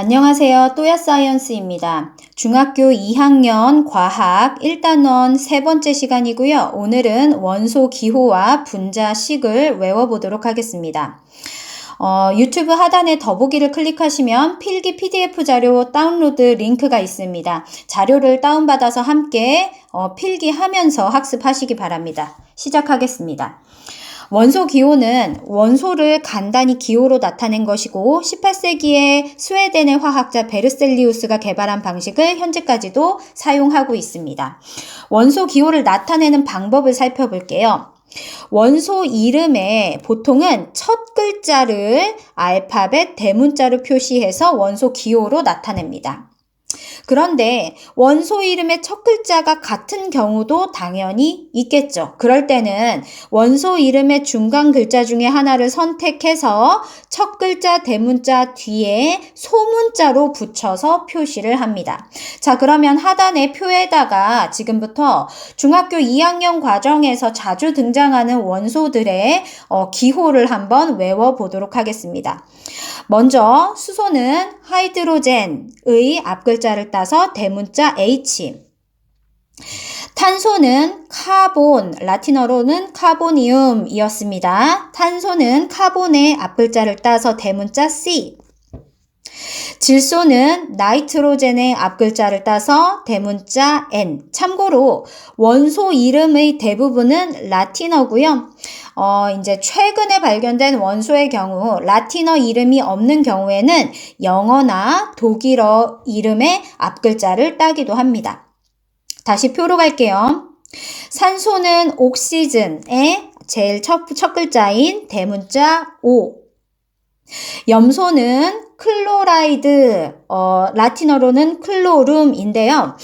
안녕하세요. 또야사이언스입니다. 중학교 2학년 과학 1단원 세 번째 시간이고요. 오늘은 원소 기호와 분자식을 외워보도록 하겠습니다. 유튜브 하단에 더보기를 클릭하시면 필기 PDF 자료 다운로드 링크가 있습니다. 자료를 다운받아서 함께 필기하면서 학습하시기 바랍니다. 시작하겠습니다. 원소 기호는 원소를 간단히 기호로 나타낸 것이고 18세기에 스웨덴의 화학자 베르셀리우스가 개발한 방식을 현재까지도 사용하고 있습니다. 원소 기호를 나타내는 방법을 살펴볼게요. 원소 이름에 보통은 첫 글자를 알파벳 대문자로 표시해서 원소 기호로 나타냅니다. 그런데 원소 이름의 첫 글자가 같은 경우도 당연히 있겠죠. 그럴 때는 원소 이름의 중간 글자 중에 하나를 선택해서 첫 글자 대문자 뒤에 소문자로 붙여서 표시를 합니다. 자, 그러면 하단의 표에다가 지금부터 중학교 2학년 과정에서 자주 등장하는 원소들의 기호를 한번 외워보도록 하겠습니다. 먼저 수소는 하이드로젠의 앞글자를 따서 대문자 H, 탄소는 카본, 라틴어로는 카보니움이었습니다. 탄소는 카본의 앞글자를 따서 대문자 C, 질소는 나이트로젠의 앞글자를 따서 대문자 N. 참고로 원소 이름의 대부분은 라틴어고요. 이제 최근에 발견된 원소의 경우 라틴어 이름이 없는 경우에는 영어나 독일어 이름의 앞글자를 따기도 합니다. 다시 표로 갈게요. 산소는 옥시즌의 제일 첫 글자인 대문자 O. 염소는 클로라이드, 라틴어로는 클로룸인데요.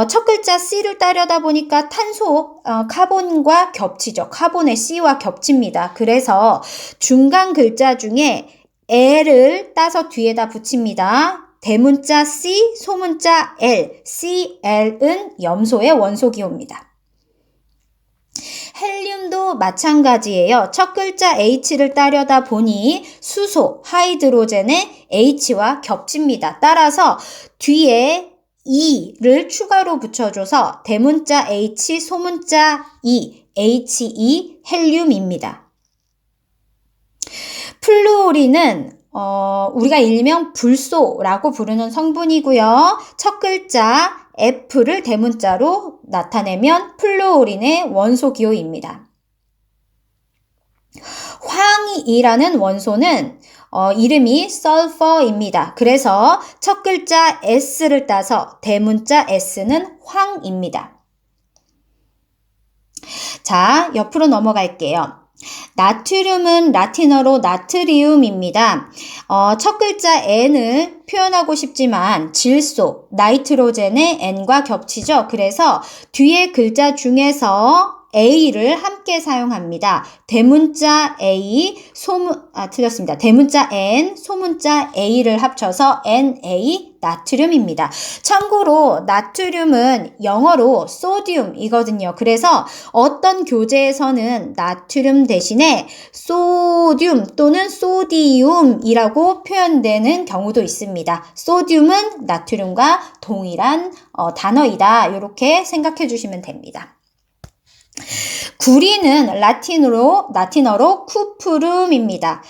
첫 글자 C를 따려다 보니까 탄소, 카본과 겹치죠. 카본의 C와 겹칩니다. 그래서 중간 글자 중에 L을 따서 뒤에다 붙입니다. 대문자 C, 소문자 L, CL은 염소의 원소 기호입니다. 헬륨도 마찬가지예요. 첫 글자 H를 따려다 보니 수소, 하이드로젠의 H와 겹칩니다. 따라서 뒤에 E를 추가로 붙여줘서 대문자 H, 소문자 E, HE, 헬륨입니다. 플루오린은 우리가 일명 불소라고 부르는 성분이고요. 첫 글자 F를 대문자로 나타내면 플루오린의 원소 기호입니다. 황이라는 원소는 이름이 sulfur입니다. 그래서 첫 글자 S를 따서 대문자 S는 황입니다. 자, 옆으로 넘어갈게요. 나트륨은 라틴어로 나트리움입니다. 첫 글자 N을 표현하고 싶지만 질소, 나이트로젠의 N과 겹치죠. 그래서 뒤에 글자 중에서 A를 함께 사용합니다. 대문자 A, 틀렸습니다. 대문자 N, 소문자 A를 합쳐서 Na, 나트륨입니다. 참고로 나트륨은 영어로 소듐이거든요. 그래서 어떤 교재에서는 나트륨 대신에 소듐 또는 소디움이라고 표현되는 경우도 있습니다. 소듐은 나트륨과 동일한 단어이다. 이렇게 생각해 주시면 됩니다. 구리는 라틴어로 쿠프룸입니다.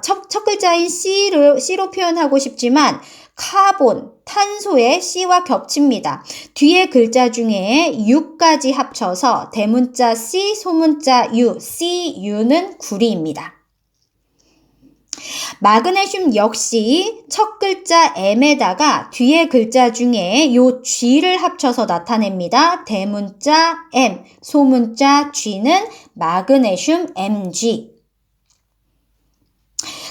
첫 글자인 C로 표현하고 싶지만 카본, 탄소의 C와 겹칩니다. 뒤에 글자 중에 U까지 합쳐서 대문자 C, 소문자 U, CU는 구리입니다. 마그네슘 역시 첫 글자 M에다가 뒤에 글자 중에 요 G를 합쳐서 나타냅니다. 대문자 M, 소문자 G는 마그네슘 Mg.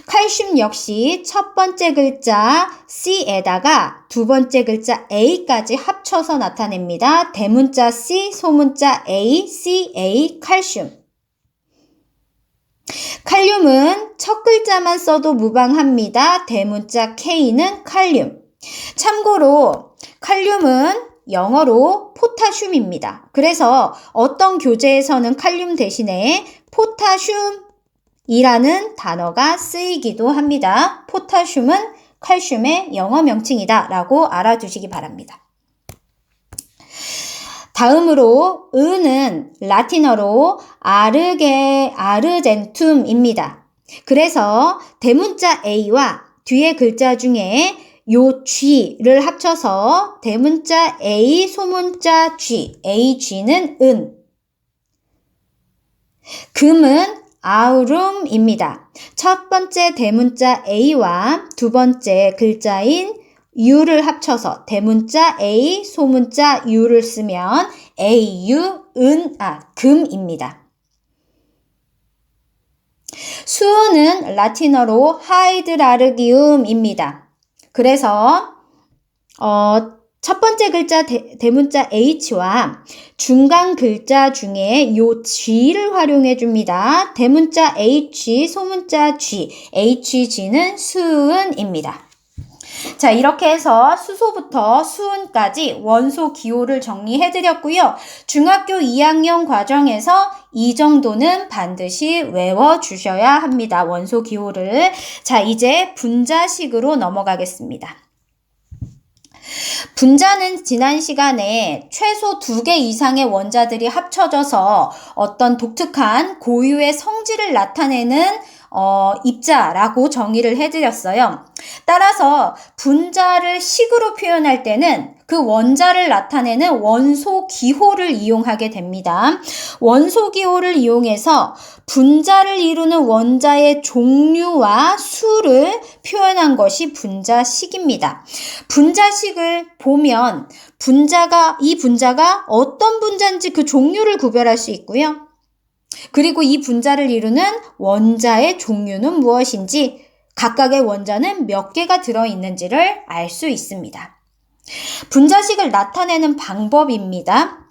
칼슘 역시 첫 번째 글자 C에다가 두 번째 글자 A까지 합쳐서 나타냅니다. 대문자 C, 소문자 A, Ca, 칼슘. 칼륨은 첫 글자만 써도 무방합니다. 대문자 K는 칼륨. 참고로 칼륨은 영어로 포타슘입니다. 그래서 어떤 교재에서는 칼륨 대신에 포타슘이라는 단어가 쓰이기도 합니다. 포타슘은 칼슘의 영어 명칭이다 라고 알아두시기 바랍니다. 다음으로 은은 라틴어로 아르젠툼입니다. 그래서 대문자 A와 뒤에 글자 중에 요 G를 합쳐서 대문자 A, 소문자 G, AG는 은. 금은 아우룸입니다. 첫 번째 대문자 A와 두 번째 글자인 U를 합쳐서 대문자 A, 소문자 U를 쓰면 AU, 금입니다. 수은은 라틴어로 하이드라르기움입니다. 그래서 첫 번째 글자 대문자 H와 중간 글자 중에 요 G를 활용해 줍니다. 대문자 H, 소문자 G, HG는 수은입니다. 자, 이렇게 해서 수소부터 수은까지 원소 기호를 정리해 드렸고요. 중학교 2학년 과정에서 이 정도는 반드시 외워 주셔야 합니다. 원소 기호를. 자, 이제 분자식으로 넘어가겠습니다. 분자는 지난 시간에 최소 2개 이상의 원자들이 합쳐져서 어떤 독특한 고유의 성질을 나타내는 입자라고 정의를 해드렸어요. 따라서 분자를 식으로 표현할 때는 그 원자를 나타내는 원소 기호를 이용하게 됩니다. 원소 기호를 이용해서 분자를 이루는 원자의 종류와 수를 표현한 것이 분자식입니다. 분자식을 보면 이 분자가 어떤 분자인지 그 종류를 구별할 수 있고요. 그리고 이 분자를 이루는 원자의 종류는 무엇인지, 각각의 원자는 몇 개가 들어있는지를 알 수 있습니다. 분자식을 나타내는 방법입니다.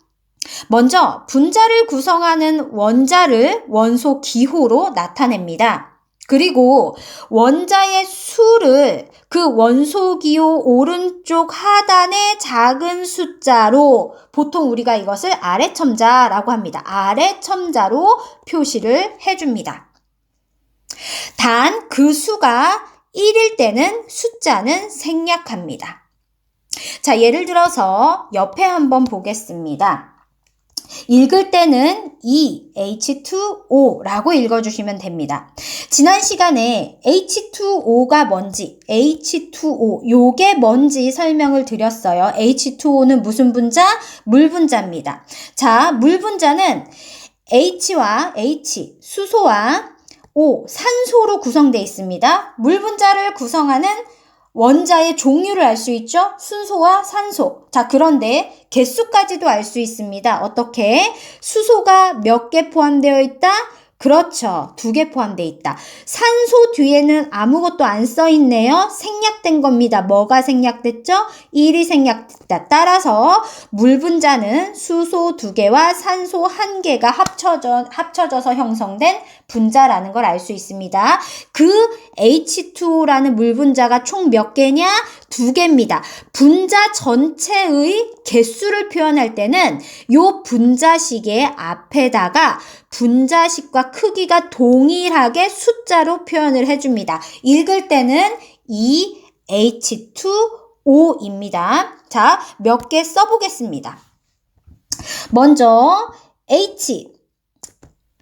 먼저 분자를 구성하는 원자를 원소 기호로 나타냅니다. 그리고 원자의 수를 그 원소 기호 오른쪽 하단의 작은 숫자로, 보통 우리가 이것을 아래첨자라고 합니다. 아래첨자로 표시를 해줍니다. 단 그 수가 1일 때는 숫자는 생략합니다. 자, 예를 들어서 옆에 한번 보겠습니다. 읽을 때는 H2O라고 읽어주시면 됩니다. 지난 시간에 H2O가 뭔지, H2O, 요게 뭔지 설명을 드렸어요. H2O는 무슨 분자? 물 분자입니다. 자, 물 분자는 H와 H, 수소와 O, 산소로 구성되어 있습니다. 물 분자를 구성하는 원자의 종류를 알 수 있죠? 순소와 산소. 자, 그런데 개수까지도 알 수 있습니다. 어떻게? 수소가 몇 개 포함되어 있다? 그렇죠. 2개 포함되어 있다. 산소 뒤에는 아무것도 안 써 있네요. 생략된 겁니다. 뭐가 생략됐죠? 1이 생략됐다. 따라서 물 분자는 수소 2개와 산소 1개가 합쳐져서 형성된 분자라는 걸 알 수 있습니다. 그 H2O라는 물 분자가 총 몇 개냐? 2개입니다. 분자 전체의 개수를 표현할 때는 요 분자식의 앞에다가 분자식과 크기가 동일하게 숫자로 표현을 해줍니다. 읽을 때는 H2O입니다. 자, 몇 개 써보겠습니다. 먼저 H,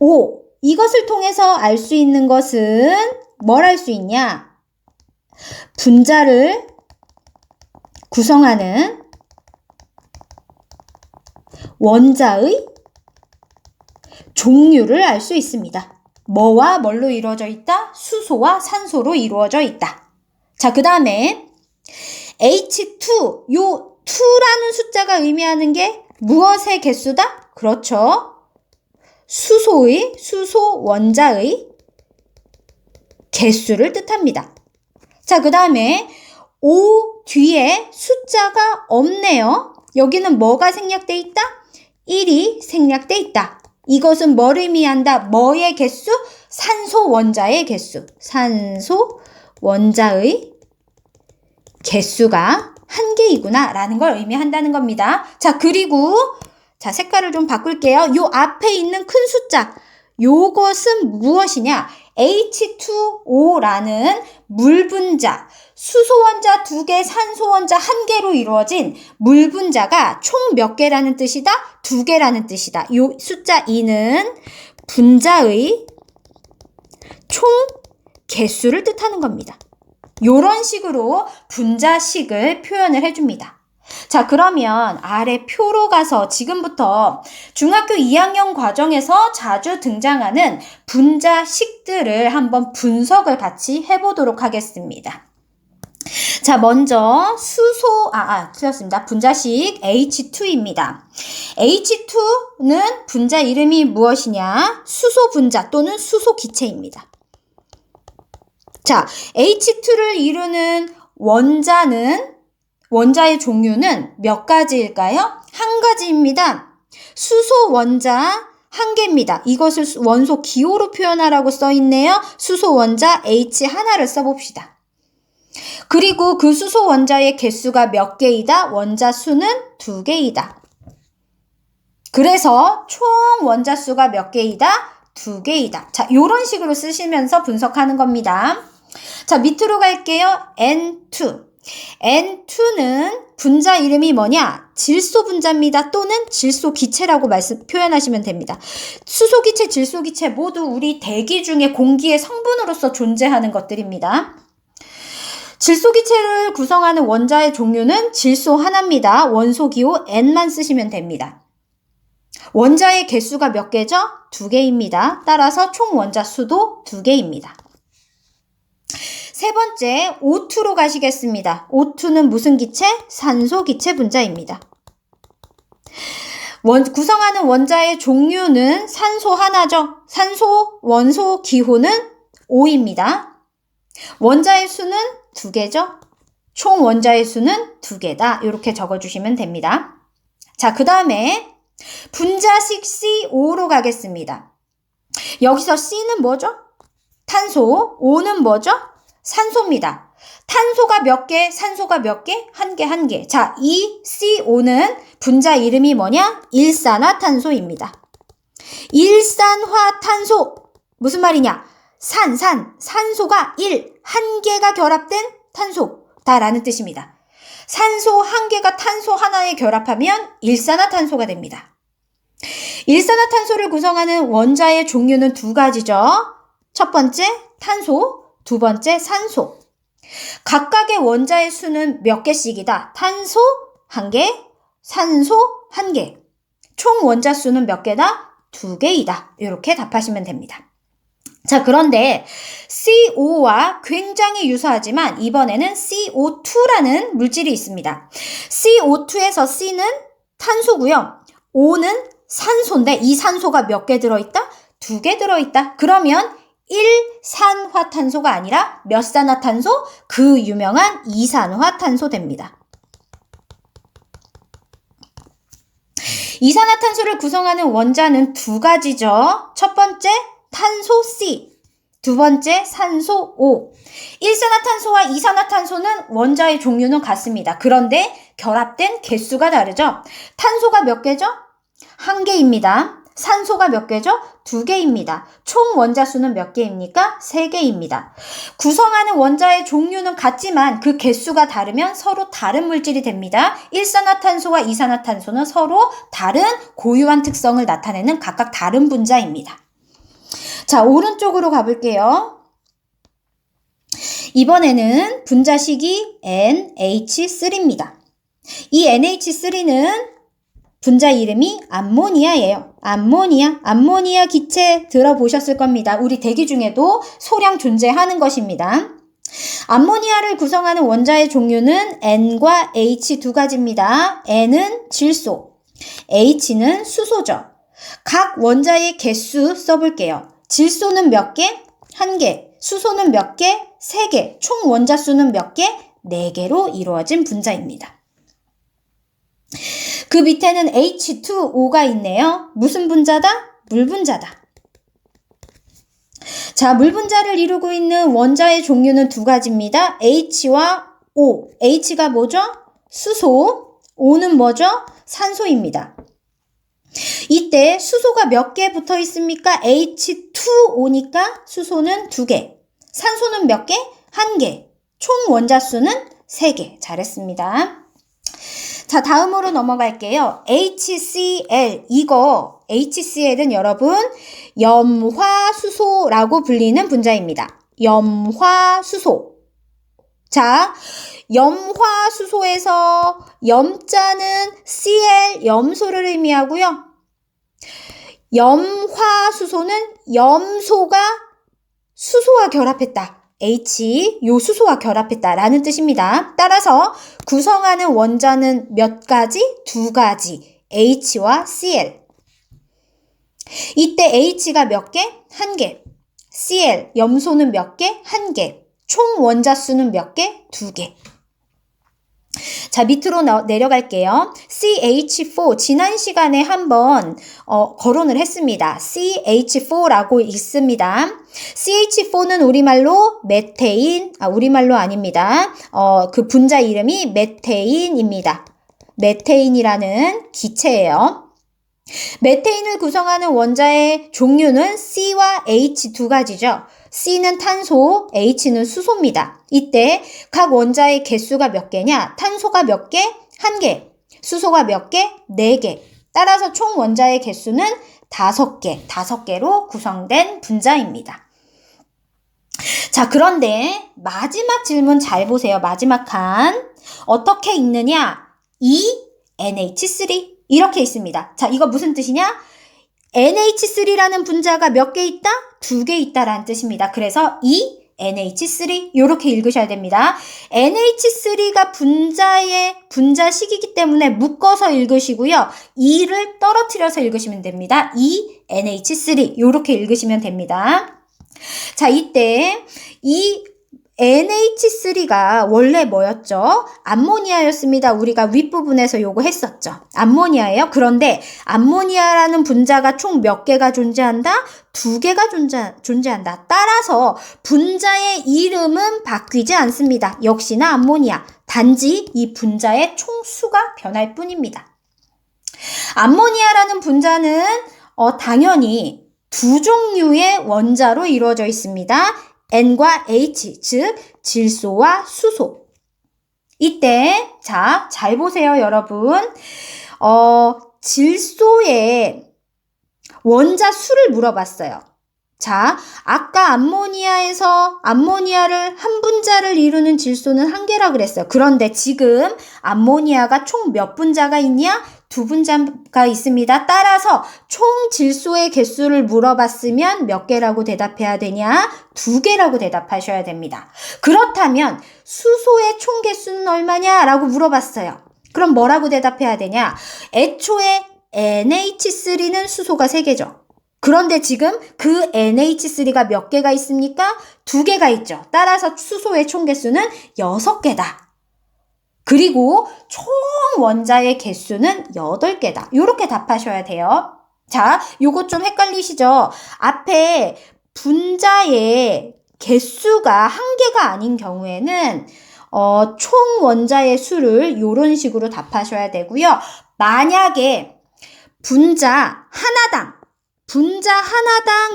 O, 이것을 통해서 알 수 있는 것은 뭘 알 수 있냐? 분자를 구성하는 원자의 종류를 알 수 있습니다. 뭐와 뭘로 이루어져 있다? 수소와 산소로 이루어져 있다. 자, 그 다음에 H2, 요 2라는 숫자가 의미하는 게 무엇의 개수다? 그렇죠. 수소 원자의 개수를 뜻합니다. 자, 그 다음에 O 뒤에 숫자가 없네요. 여기는 뭐가 생략돼 있다? 1이 생략돼 있다. 이것은 뭘 의미한다? 뭐의 개수? 산소 원자의 개수. 산소 원자의 개수가 1개이구나 라는 걸 의미한다는 겁니다. 자, 그리고 자, 색깔을 좀 바꿀게요. 요 앞에 있는 큰 숫자, 요것은 무엇이냐? H2O라는 물 분자, 수소 원자 2개, 산소 원자 1개로 이루어진 물 분자가 총 몇 개라는 뜻이다? 2개라는 뜻이다. 요 숫자 2는 분자의 총 개수를 뜻하는 겁니다. 요런 식으로 분자식을 표현을 해줍니다. 자, 그러면 아래 표로 가서 지금부터 중학교 2학년 과정에서 자주 등장하는 분자식들을 한번 분석을 같이 해보도록 하겠습니다. 자, 먼저 틀렸습니다. 분자식 H2입니다. H2는 분자 이름이 무엇이냐? 수소 분자 또는 수소 기체입니다. 자, H2를 이루는 원자의 종류는 몇 가지일까요? 한 가지입니다. 수소 원자 1개입니다. 이것을 원소 기호로 표현하라고 써있네요. 수소 원자 H 하나를 써봅시다. 그리고 그 수소 원자의 개수가 몇 개이다? 원자 수는 2개이다. 그래서 총 원자 수가 몇 개이다? 2개이다. 자, 요런 식으로 쓰시면서 분석하는 겁니다. 자, 밑으로 갈게요. N2. N2는 분자 이름이 뭐냐? 질소 분자입니다. 또는 질소 기체라고 표현하시면 됩니다. 수소 기체, 질소 기체 모두 우리 대기 중에 공기의 성분으로서 존재하는 것들입니다. 질소 기체를 구성하는 원자의 종류는 질소 하나입니다. 원소 기호 N만 쓰시면 됩니다. 원자의 개수가 몇 개죠? 2개입니다. 따라서 총 원자 수도 2개입니다. 세 번째, O2로 가시겠습니다. O2는 무슨 기체? 산소 기체 분자입니다. 구성하는 원자의 종류는 산소 하나죠. 산소 원소 기호는 O입니다. 원자의 수는 2개죠. 총 원자의 수는 2개다. 이렇게 적어주시면 됩니다. 자, 그 다음에 분자식 CO5로 가겠습니다. 여기서 C는 뭐죠? 탄소. O는 뭐죠? 산소입니다. 탄소가 몇 개, 산소가 몇 개? 1개, 1개. 자, 이 CO5는 분자 이름이 뭐냐? 일산화탄소입니다. 일산화탄소. 무슨 말이냐? 산소가 1개가 결합된 탄소다라는 뜻입니다. 산소 1개가 탄소 하나에 결합하면 일산화탄소가 됩니다. 일산화탄소를 구성하는 원자의 종류는 2가지죠. 첫 번째 탄소, 두 번째 산소. 각각의 원자의 수는 몇 개씩이다? 탄소 1개, 산소 1개. 총 원자 수는 몇 개다? 2개이다. 이렇게 답하시면 됩니다. 자, 그런데 CO5와 굉장히 유사하지만 이번에는 CO2라는 물질이 있습니다. CO2에서 C는 탄소고요. O는 산소인데 이 산소가 몇 개 들어있다? 2개 들어있다. 그러면 1산화탄소가 아니라 몇 산화탄소? 그 유명한 이산화탄소 됩니다. 이산화탄소를 구성하는 원자는 2가지죠. 첫 번째 탄소 C, 두 번째 산소 O. 일산화탄소와 이산화탄소는 원자의 종류는 같습니다. 그런데 결합된 개수가 다르죠. 탄소가 몇 개죠? 1개입니다. 산소가 몇 개죠? 2개입니다. 총 원자 수는 몇 개입니까? 3개입니다. 구성하는 원자의 종류는 같지만 그 개수가 다르면 서로 다른 물질이 됩니다. 일산화탄소와 이산화탄소는 서로 다른 고유한 특성을 나타내는 각각 다른 분자입니다. 자, 오른쪽으로 가볼게요. 이번에는 분자식이 NH3입니다. 이 NH3는 분자 이름이 암모니아예요. 암모니아 기체 들어보셨을 겁니다. 우리 대기 중에도 소량 존재하는 것입니다. 암모니아를 구성하는 원자의 종류는 N과 H 2가지입니다. N은 질소, H는 수소죠. 각 원자의 개수 써볼게요. 질소는 몇 개? 1개. 수소는 몇 개? 3개. 총 원자 수는 몇 개? 4개로 이루어진 분자입니다. 그 밑에는 H2O가 있네요. 무슨 분자다? 물 분자다. 자, 물 분자를 이루고 있는 원자의 종류는 2가지입니다. H와 O. H가 뭐죠? 수소. O는 뭐죠? 산소입니다. 이때 수소가 몇 개 붙어 있습니까? H2O니까 수소는 2개. 산소는 몇 개? 1개. 총 원자수는 3개. 잘했습니다. 자, 다음으로 넘어갈게요. HCl. 이거 HCl은 여러분 염화수소라고 불리는 분자입니다. 염화수소. 자, 염화수소에서 염자는 Cl, 염소를 의미하고요. 염화수소는 염소가 수소와 결합했다. H, 요 수소와 결합했다라는 뜻입니다. 따라서 구성하는 원자는 몇 가지? 2가지. H와 Cl. 이때 H가 몇 개? 1개. Cl, 염소는 몇 개? 1개. 총 원자수는 몇 개? 2개. 자, 밑으로 내려갈게요. CH4, 지난 시간에 한번 거론을 했습니다. CH4라고 있습니다. CH4는 우리말로 메테인, 우리말로 아닙니다. 그 분자 이름이 메테인입니다. 메테인이라는 기체예요. 메테인을 구성하는 원자의 종류는 C와 H 2가지죠. C는 탄소, H는 수소입니다. 이때 각 원자의 개수가 몇 개냐? 탄소가 몇 개? 1개. 수소가 몇 개? 4개. 따라서 총 원자의 개수는 5개. 5개로 구성된 분자입니다. 자, 그런데 마지막 질문 잘 보세요. 마지막 칸. 어떻게 읽느냐? NH3. 이렇게 있습니다. 자, 이거 무슨 뜻이냐? NH3라는 분자가 몇 개 있다? 2개 있다라는 뜻입니다. 그래서 NH3 이렇게 읽으셔야 됩니다. NH3가 분자식이기 때문에 묶어서 읽으시고요. E를 떨어뜨려서 읽으시면 됩니다. NH3 이렇게 읽으시면 됩니다. 자, 이때 이 NH3가 원래 뭐였죠? 암모니아였습니다. 우리가 윗부분에서 요거 했었죠. 암모니아예요. 그런데 암모니아라는 분자가 총 몇 개가 존재한다? 2개가 존재한다. 따라서 분자의 이름은 바뀌지 않습니다. 역시나 암모니아. 단지 이 분자의 총수가 변할 뿐입니다. 암모니아라는 분자는 당연히 2종류의 원자로 이루어져 있습니다. N과 H, 즉 질소와 수소. 이때 자, 잘 보세요, 여러분. 질소의 원자 수를 물어봤어요. 자, 아까 암모니아에서 암모니아를 한 분자를 이루는 질소는 1개라 그랬어요. 그런데 지금 암모니아가 총 몇 분자가 있냐? 2분자가 있습니다. 따라서 총 질소의 개수를 물어봤으면 몇 개라고 대답해야 되냐? 2개라고 대답하셔야 됩니다. 그렇다면 수소의 총 개수는 얼마냐? 라고 물어봤어요. 그럼 뭐라고 대답해야 되냐? 애초에 NH3는 수소가 3개죠. 그런데 지금 그 NH3가 몇 개가 있습니까? 2개가 있죠. 따라서 수소의 총 개수는 6개다. 그리고 총 원자의 개수는 8개다. 이렇게 답하셔야 돼요. 자, 요거 좀 헷갈리시죠? 앞에 분자의 개수가 1개가 아닌 경우에는 총 원자의 수를 이런 식으로 답하셔야 되고요. 만약에 분자 하나당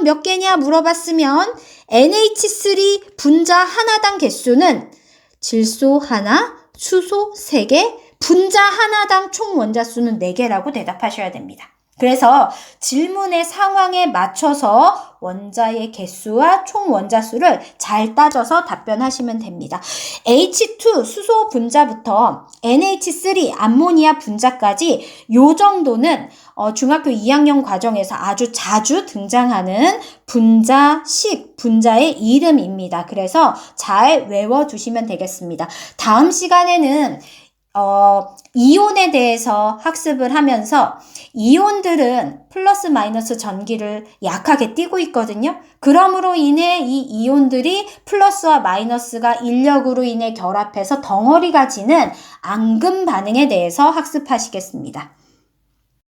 몇 개냐 물어봤으면 NH3 분자 하나당 개수는 질소 하나, 수소 3개, 분자 하나당 총 원자수는 4개라고 대답하셔야 됩니다. 그래서 질문의 상황에 맞춰서 원자의 개수와 총 원자수를 잘 따져서 답변하시면 됩니다. H2 수소 분자부터 NH3 암모니아 분자까지 요 정도는 중학교 2학년 과정에서 아주 자주 등장하는 분자식, 분자의 이름입니다. 그래서 잘 외워두시면 되겠습니다. 다음 시간에는 이온에 대해서 학습을 하면서 이온들은 플러스 마이너스 전기를 약하게 띠고 있거든요. 그러므로 인해 이 이온들이 플러스와 마이너스가 인력으로 인해 결합해서 덩어리가 지는 앙금 반응에 대해서 학습하시겠습니다.